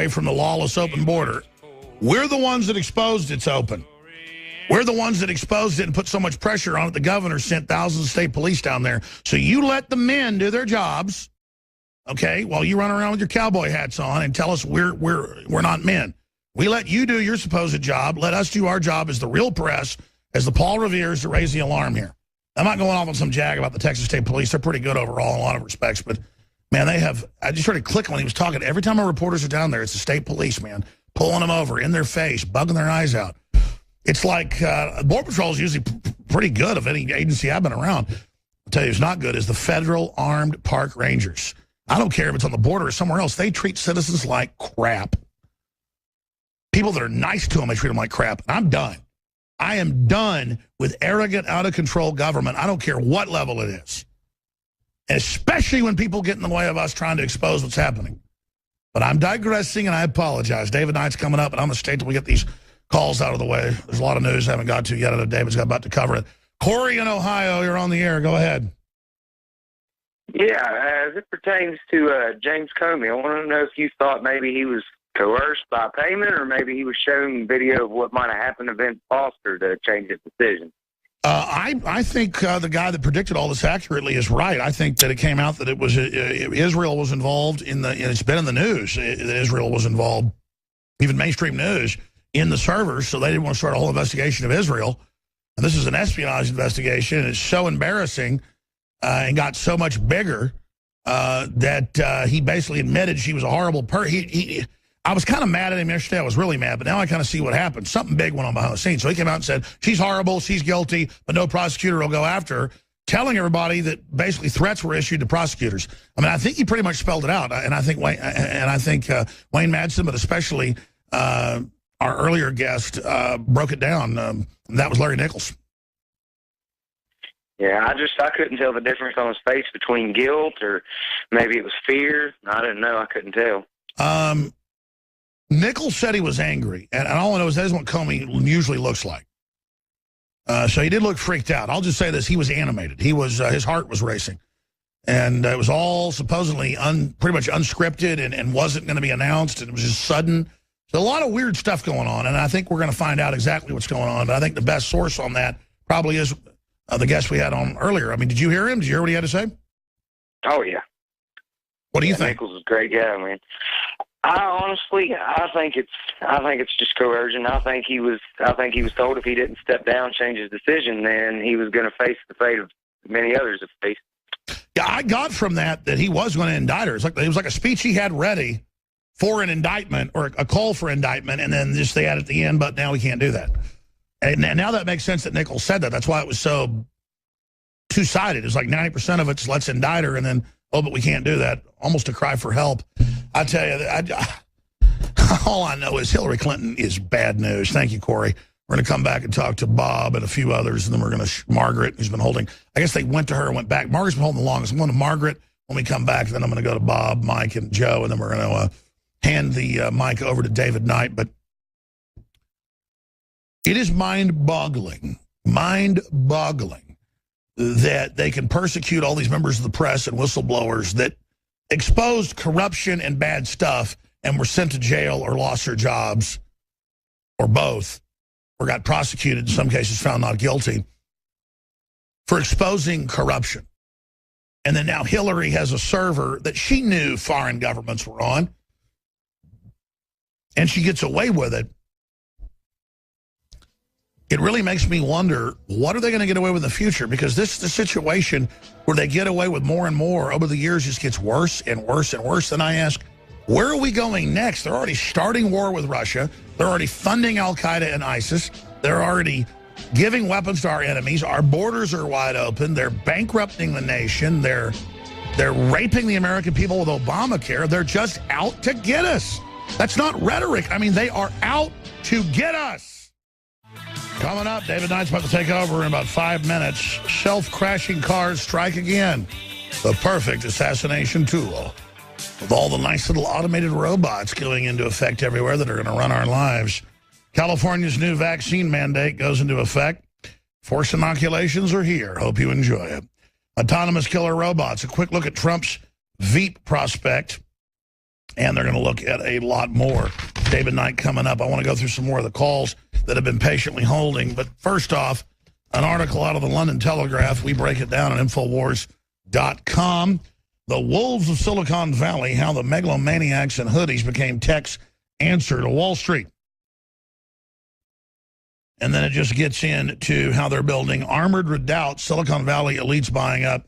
away from the lawless open border. We're the ones that exposed it's open. We're the ones that exposed it and put so much pressure on it. The governor sent thousands of state police down there. So you let the men do their jobs, okay, while you run around with your cowboy hats on and tell us we're not men. We let you do your supposed job. Let us do our job as the real press, as the Paul Reveres, to raise the alarm here. I'm not going off on some jag about the Texas State Police. They're pretty good overall in a lot of respects. But, man, I just started clicking when he was talking. Every time our reporters are down there, it's the state police, man, pulling them over in their face, bugging their eyes out. It's like Border Patrol is usually pretty good of any agency I've been around. I'll tell you who's not good is the Federal Armed Park Rangers. I don't care if it's on the border or somewhere else. They treat citizens like crap. People that are nice to them, they treat them like crap. And I'm done. I am done with arrogant, out-of-control government. I don't care what level it is. And especially when people get in the way of us trying to expose what's happening. But I'm digressing, and I apologize. David Knight's coming up, and I'm going to stay till we get these calls out of the way. There's a lot of news I haven't got to yet. I know David's about to cover it. Corey in Ohio, you're on the air. Go ahead. Yeah, as it pertains to James Comey, I want to know if you thought maybe he was coerced by payment, or maybe he was shown video of what might have happened to Vince Foster to change his decision. I think the guy that predicted all this accurately is right. I think that it came out that it was Israel was involved in the. And it's been in the news that Israel was involved, even mainstream news, in the servers. So they didn't want to start a whole investigation of Israel. And this is an espionage investigation. And it's so embarrassing and got so much bigger that he basically admitted she was a horrible person. I was kind of mad at him yesterday. I was really mad, but now I kind of see what happened. Something big went on behind the scenes. So he came out and said, she's horrible, she's guilty, but no prosecutor will go after her, telling everybody that basically threats were issued to prosecutors. I mean, I think he pretty much spelled it out. And I think Wayne Madsen, but especially our earlier guest, broke it down. That was Larry Nichols. Yeah, I couldn't tell the difference on his face between guilt or maybe it was fear. I didn't know. I couldn't tell. Nichols said he was angry, and all I know is that is what Comey usually looks like. So he did look freaked out. I'll just say this: he was animated. He was his heart was racing, and it was all supposedly pretty much unscripted and wasn't going to be announced, and it was just sudden. So a lot of weird stuff going on, and I think we're going to find out exactly what's going on. But I think the best source on that probably is the guest we had on earlier. I mean, did you hear him? Did you hear what he had to say? Oh yeah. What do you think? Nichols is a great guy, man. I think it's just coercion. I think he was told if he didn't step down, change his decision, then he was going to face the fate of many others have faced. Yeah, I got from that he was going to indict her. It was like a speech he had ready for an indictment or a call for indictment, and then just they add at the end, but now we can't do that. And now that makes sense that Nichols said that. That's why it was so two-sided. It's like 90% of it's let's indict her, and then, oh, but we can't do that. Almost a cry for help. I tell you, all I know is Hillary Clinton is bad news. Thank you, Corey. We're going to come back and talk to Bob and a few others, and then we're going to Margaret, who's been holding. I guess they went to her and went back. Margaret's been holding the longest. I'm going to Margaret when we come back, then I'm going to go to Bob, Mike, and Joe, and then we're going to hand the mic over to David Knight. But it is mind-boggling that they can persecute all these members of the press and whistleblowers that exposed corruption and bad stuff and were sent to jail or lost their jobs or both, or got prosecuted, in some cases found not guilty, for exposing corruption. And then now Hillary has a server that she knew foreign governments were on, and she gets away with it. It really makes me wonder, what are they going to get away with in the future? Because this is the situation where they get away with more and more over the years, just gets worse and worse and worse. Then I ask, where are we going next? They're already starting war with Russia. They're already funding Al-Qaeda and ISIS. They're already giving weapons to our enemies. Our borders are wide open. They're bankrupting the nation. They're raping the American people with Obamacare. They're just out to get us. That's not rhetoric. I mean, they are out to get us. Coming up, David Knight's about to take over in about 5 minutes. Self-crashing cars strike again. The perfect assassination tool. With all the nice little automated robots going into effect everywhere that are going to run our lives. California's new vaccine mandate goes into effect. Forced inoculations are here. Hope you enjoy it. Autonomous killer robots. A quick look at Trump's Veep prospect. And they're going to look at a lot more. David Knight coming up. I want to go through some more of the calls that have been patiently holding. But first off, an article out of the London Telegraph. We break it down on Infowars.com. The Wolves of Silicon Valley, how the megalomaniacs and hoodies became tech's answer to Wall Street. And then it just gets into how they're building armored redoubts. Silicon Valley elites buying up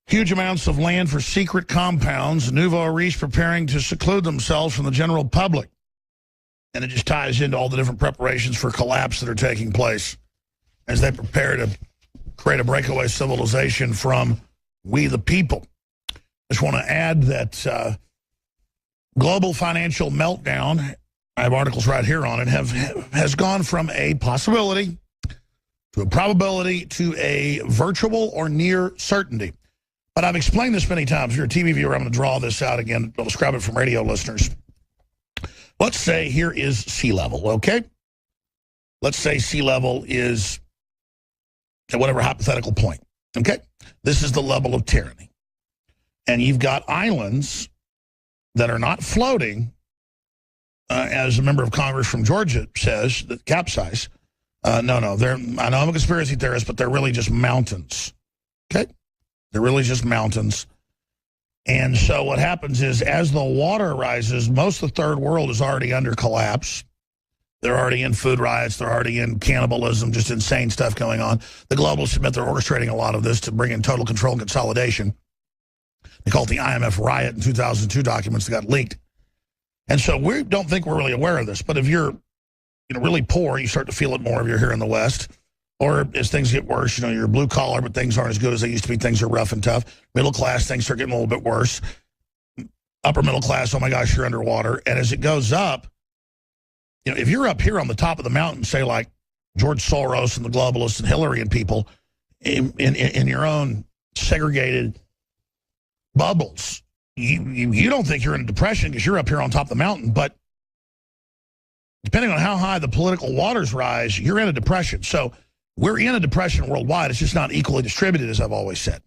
huge amounts of land for secret compounds. Nouveau riche preparing to seclude themselves from the general public. And it just ties into all the different preparations for collapse that are taking place as they prepare to create a breakaway civilization from we the people. Just want to add that global financial meltdown, I have articles right here on it, has gone from a possibility to a probability to a virtual or near certainty. But I've explained this many times. If you're a TV viewer, I'm going to draw this out again. I'll describe it from radio listeners. Let's say here is sea level, okay? Let's say sea level is at whatever hypothetical point, okay? This is the level of tyranny. And you've got islands that are not floating, as a member of Congress from Georgia says, that capsize. No, I know I'm a conspiracy theorist, but they're really just mountains, okay? They're really just mountains. And so what happens is as the water rises, most of the third world is already under collapse. They're already in food riots. They're already in cannibalism, just insane stuff going on. The globalists admit they're orchestrating a lot of this to bring in total control and consolidation. They call it the IMF riot in 2002 documents that got leaked. And so we don't think we're really aware of this. But if you're really poor, you start to feel it more if you're here in the West. Or as things get worse, you're blue collar, but things aren't as good as they used to be. Things are rough and tough. Middle class, things start getting a little bit worse. Upper middle class, oh my gosh, you're underwater. And as it goes up, if you're up here on the top of the mountain, say like George Soros and the globalists and Hillary and people in your own segregated bubbles, you don't think you're in a depression because you're up here on top of the mountain. But depending on how high the political waters rise, you're in a depression. So we're in a depression worldwide. It's just not equally distributed, as I've always said.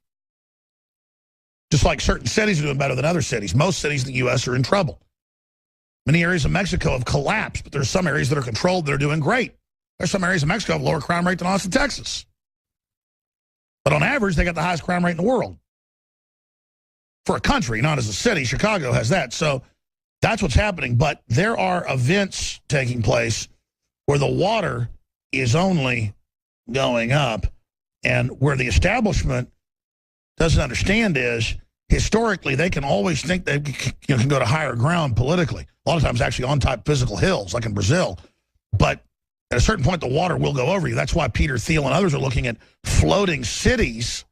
Just like certain cities are doing better than other cities. Most cities in the U.S. are in trouble. Many areas of Mexico have collapsed, but there's some areas that are controlled that are doing great. There's some areas of Mexico have lower crime rate than Austin, Texas. But on average, they got the highest crime rate in the world. For a country, not as a city. Chicago has that. So that's what's happening. But there are events taking place where the water is only going up, and where the establishment doesn't understand is historically they can always think they can go to higher ground politically. A lot of times actually on top physical hills, like in Brazil. But at a certain point, the water will go over you. That's why Peter Thiel and others are looking at floating cities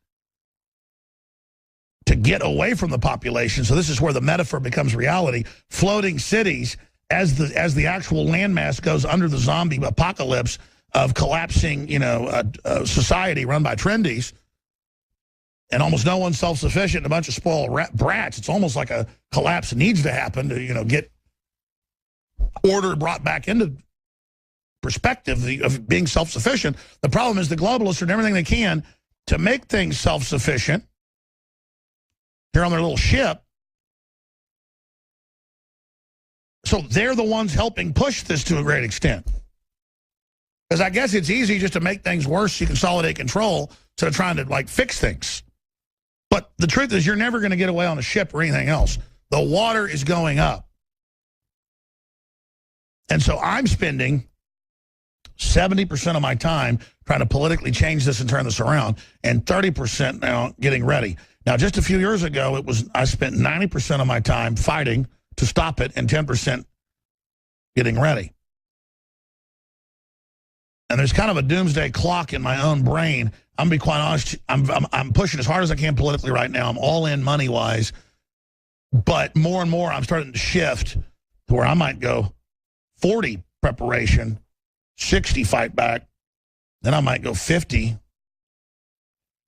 to get away from the population. So this is where the metaphor becomes reality. Floating cities, as the actual landmass goes under the zombie apocalypse of collapsing, society run by trendies, and almost no one's self-sufficient, and a bunch of spoiled brats. It's almost like a collapse needs to happen to, get order brought back into perspective of being self-sufficient. The problem is the globalists are doing everything they can to make things self-sufficient here on their little ship. So they're the ones helping push this to a great extent. Because I guess it's easy just to make things worse. You consolidate control instead of trying to, fix things. But the truth is you're never going to get away on a ship or anything else. The water is going up. And so I'm spending 70% of my time trying to politically change this and turn this around, and 30% now getting ready. Now, just a few years ago, I spent 90% of my time fighting to stop it and 10% getting ready. And there's kind of a doomsday clock in my own brain. I'm going to be quite honest. I'm pushing as hard as I can politically right now. I'm all in money-wise. But more and more, I'm starting to shift to where I might go 40 preparation, 60 fight back, then I might go 50.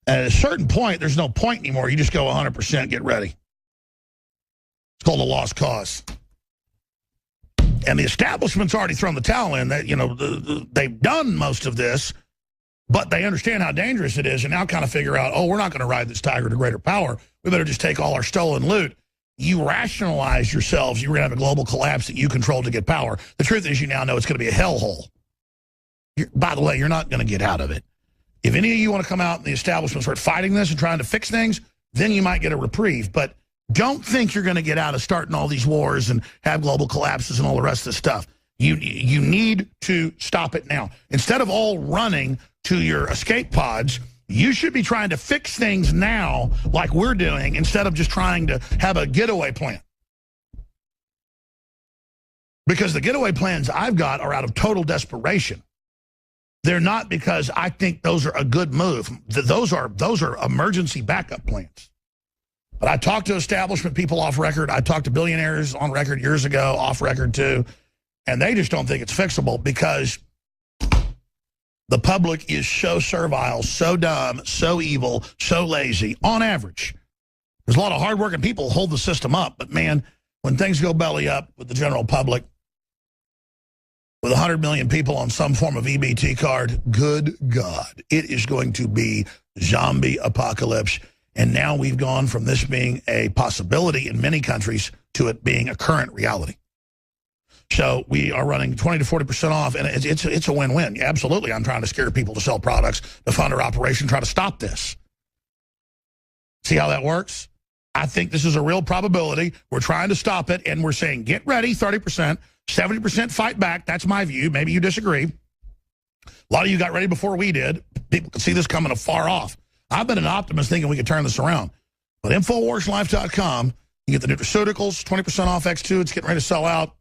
And at a certain point, there's no point anymore. You just go 100%, get ready. It's called a lost cause. And the establishment's already thrown the towel in. That they've done most of this, but they understand how dangerous it is, and now kind of figure out, we're not going to ride this tiger to greater power. We better just take all our stolen loot you rationalize yourselves you're going to have a global collapse that you control to get power. The truth is you now know it's going to be a hellhole. By the way, you're not going to get out of it. If any of you want to come out in the establishment and start fighting this and trying to fix things, then you might get a reprieve. But don't think you're going to get out of starting all these wars and have global collapses and all the rest of this stuff. You need to stop it now. Instead of all running to your escape pods, you should be trying to fix things now like we're doing instead of just trying to have a getaway plan. Because the getaway plans I've got are out of total desperation. They're not because I think those are a good move. Those are emergency backup plans. But I talked to establishment people off record. I talked to billionaires on record years ago, off record too. And they just don't think it's fixable because the public is so servile, so dumb, so evil, so lazy, on average. There's a lot of hardworking people who hold the system up. But, man, when things go belly up with the general public, with 100 million people on some form of EBT card, good God, it is going to be zombie apocalypse. And now we've gone from this being a possibility in many countries to it being a current reality. So we are running 20 to 40% off, and it's a win-win. Absolutely, I'm trying to scare people to sell products, to fund our operation, try to stop this. See how that works? I think this is a real probability. We're trying to stop it, and we're saying, get ready, 30%, 70% fight back. That's my view. Maybe you disagree. A lot of you got ready before we did. People can see this coming afar off. I've been an optimist thinking we could turn this around. But InfoWarsLife.com, you get the nutraceuticals, 20% off X2. It's getting ready to sell out.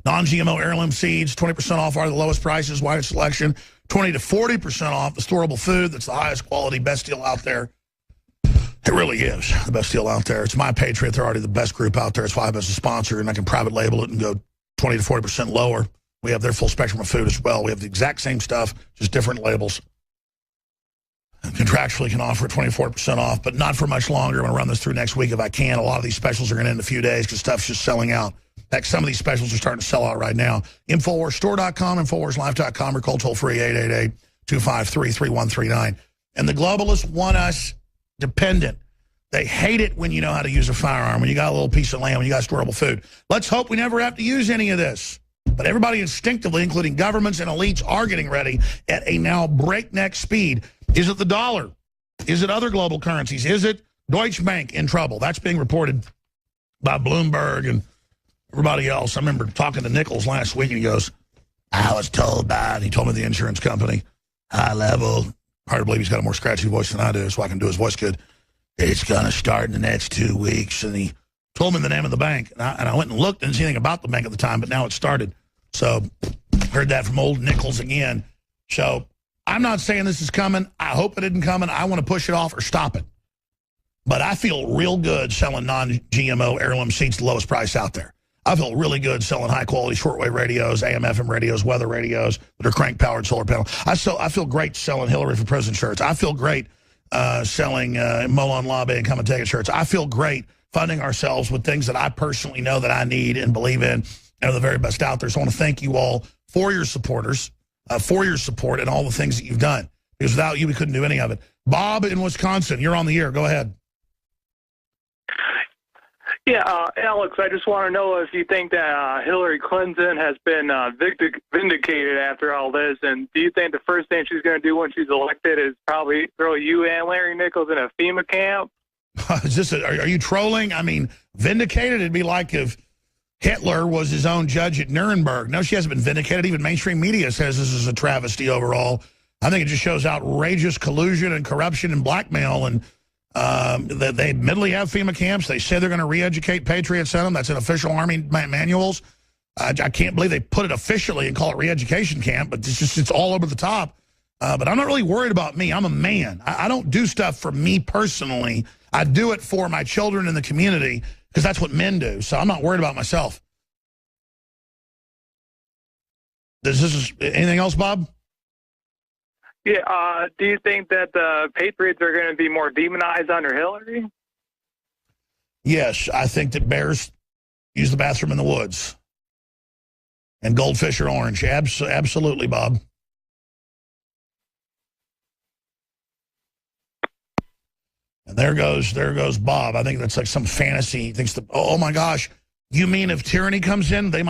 Non-GMO heirloom seeds, 20% off are the lowest prices, widest selection. 20 to 40% off the storable food that's the highest quality, best deal out there. It really is the best deal out there. It's My Patriot. They're already the best group out there. It's why I'm as a sponsor, and I can private label it and go 20 to 40% lower. We have their full spectrum of food as well. We have the exact same stuff, just different labels. And contractually can offer 24% off, but not for much longer. I'm going to run this through next week if I can. A lot of these specials are going to end in a few days because stuff's just selling out. In fact, some of these specials are starting to sell out right now. InfoWarsStore.com, InfoWarsLife.com, or call toll-free 888-253-3139. And the globalists want us dependent. They hate it when you know how to use a firearm, when you got a little piece of land, when you got storable food. Let's hope we never have to use any of this. But everybody instinctively, including governments and elites, are getting ready at a now breakneck speed. Is it the dollar? Is it other global currencies? Is it Deutsche Bank in trouble? That's being reported by Bloomberg and everybody else. I remember talking to Nichols last week, and he goes, I was told by, and he told me the insurance company, high level, hard to believe he's got a more scratchy voice than I do, so I can do his voice good. It's going to start in the next 2 weeks. And he told me the name of the bank. And I went and looked, didn't see anything about the bank at the time, but now it started. So heard that from old Nichols again. So I'm not saying this is coming. I hope it isn't coming. I want to push it off or stop it. But I feel real good selling non-GMO heirloom seeds the lowest price out there. I feel really good selling high-quality shortwave radios, AM, FM radios, weather radios that are crank-powered solar panel. I feel great selling Hillary for President shirts. I feel great selling Molon Labe and Come and Take It shirts. I feel great funding ourselves with things that I personally know that I need and believe in and are the very best out there. So I want to thank you all for your supporters, for your support and all the things that you've done. Because without you, we couldn't do any of it. Bob in Wisconsin, you're on the air. Go ahead. Yeah, Alex, I just want to know if you think that Hillary Clinton has been vindicated after all this, and do you think the first thing she's going to do when she's elected is probably throw you and Larry Nichols in a FEMA camp? Are you trolling? I mean, vindicated? It'd be like if Hitler was his own judge at Nuremberg. No, she hasn't been vindicated. Even mainstream media says this is a travesty overall. I think it just shows outrageous collusion and corruption and blackmail, and they admittedly have FEMA camps. They say they're going to re-educate patriots in them. That's in official Army manuals. I can't believe they put it officially and call it re-education camp, but it's all over the top. But I'm not really worried about me. I'm a man. I don't do stuff for me personally. I do it for my children in the community because that's what men do. So I'm not worried about myself. Anything else, Bob? Yeah, do you think that the Patriots are going to be more demonized under Hillary? Yes, I think that bears use the bathroom in the woods. And goldfish are orange. Absolutely, Bob. And there goes Bob. I think that's like some fantasy. He thinks, oh my gosh, you mean if tyranny comes in, they might